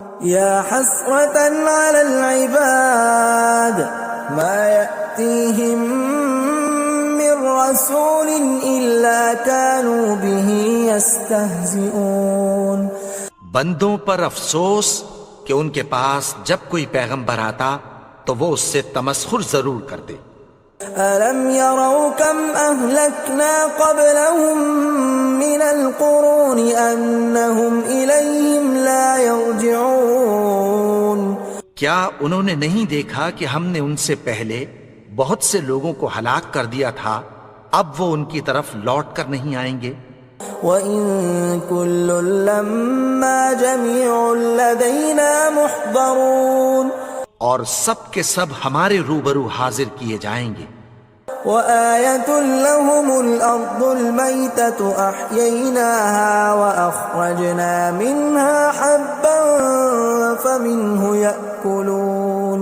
یا حسرة على العباد ما يأتيهم من رسول إلا كانوا به يستهزئون. بندوں پر افسوس کہ ان کے پاس جب کوئی پیغمبر آتا تو وہ اس سے تمسخر ضرور کرتے. أَلَمْ يَرَوْا كَمْ أَهْلَكْنَا قَبْلَهُمْ مِنَ الْقُرُونِ أَنَّهُمْ إِلَيْهِمْ لَا يَرْجِعُونَ. کیا انہوں نے نہیں دیکھا کہ ہم نے ان سے پہلے بہت سے لوگوں کو ہلاک کر دیا تھا، اب وہ ان کی طرف لوٹ کر نہیں آئیں گے؟ وَإِن كُلٌّ لَّمَّا جَمِيعٌ لَّدَيْنَا مُحْضَرُونَ. اور سب کے سب ہمارے روبرو حاضر کیے جائیں گے. وَآيَةٌ لَّهُمُ الْأَرْضُ الْمَيْتَةُ أَحْيَيْنَاهَا وَأَخْرَجْنَا مِنْهَا حَبًّا فَمِنْهُ يَأْكُلُونَ.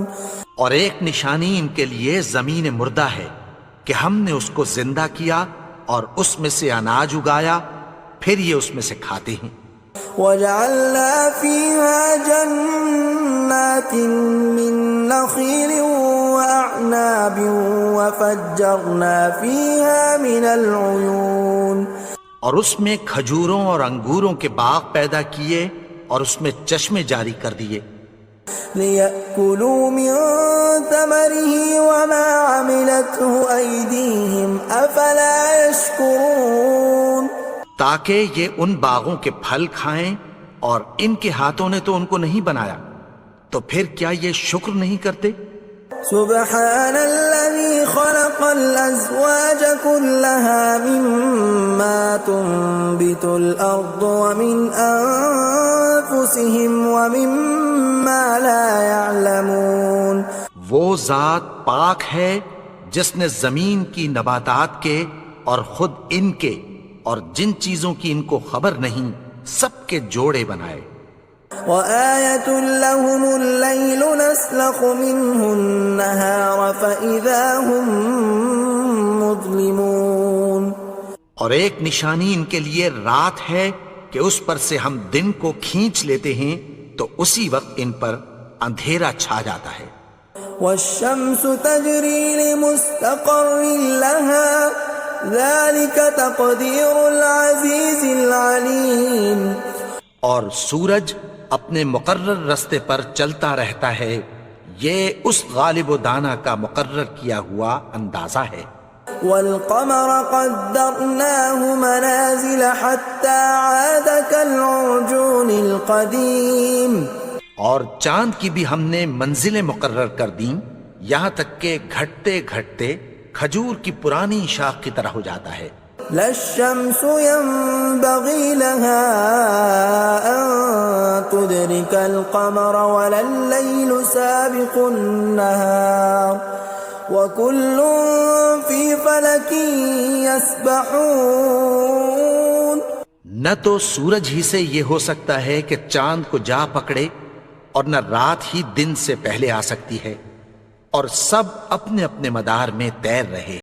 اور ایک نشانی ان کے لیے زمین مردہ ہے کہ ہم نے اس کو زندہ کیا اور اس میں سے اناج اگایا، پھر یہ اس میں سے کھاتے ہیں. وَجَعَلْنَا فِيهَا جَنَّاتٍ مِّن نَّخِيلٍ وَأَعْنَابٍ وَفَجَّرْنَا فِيهَا مِنَ الْعُيُونِ. اور اس میں کھجوروں اور انگوروں کے باغ پیدا کیے اور اس میں چشمے جاری کر دیے. لِيَأْكُلُوا مِن ثَمَرِهِ وَمَا عَمِلَتْهُ أَيْدِيهِمْ أَفَلَا يَشْكُرُونَ. تاکہ یہ ان باغوں کے پھل کھائیں اور ان کے ہاتھوں نے تو ان کو نہیں بنایا، تو پھر کیا یہ شکر نہیں کرتے؟ سبحان الذي خلق الأزواج كلها مما تنبت الأرض ومن أنفسهم ومما لا يعلمون. وہ ذات پاک ہے جس نے زمین کی نباتات کے اور خود ان کے اور جن چیزوں کی ان کو خبر نہیں سب کے جوڑے بنائے. وَآيَةٌ لَّهُمُ اللَّيْلُ نَسْلَخُ مِنْهُ النَّهَارَ فَإِذَا هُمْ مُظْلِمُونَ. اور ایک نشانی ان کے لیے رات ہے کہ اس پر سے ہم دن کو کھینچ لیتے ہیں تو اسی وقت ان پر اندھیرا چھا جاتا ہے. وَالشَّمْسُ تَجْرِي لِمُسْتَقَرٍّ لَّهَا ذَلِكَ تَقْدِيرُ الْعَزِيزِ الْعَلِيمِ. اور سورج اپنے مقرر رستے پر چلتا رہتا ہے، یہ اس غالب و دانا کا مقرر کیا ہوا اندازہ ہے. وَالْقَمَرَ قَدَّرْنَاهُ مَنَازِلَ حَتَّى عَادَ كَالْعُرْجُونِ الْقَدِيمِ. اور چاند کی بھی ہم نے منزلیں مقرر کر دیں یہاں تک کہ گھٹتے گھٹتے کھجور کی پرانی شاخ کی طرح ہو جاتا ہے. لا الشمس ينبغي لها أن تدرك القمر ولا الليل سابق النهار وكل في فلك يسبحون. نہ تو سورج ہی سے یہ ہو سکتا ہے کہ چاند کو جا پکڑے اور نہ رات ہی دن سے پہلے آ سکتی ہے، اور سب اپنے اپنے مدار میں تیر رہے.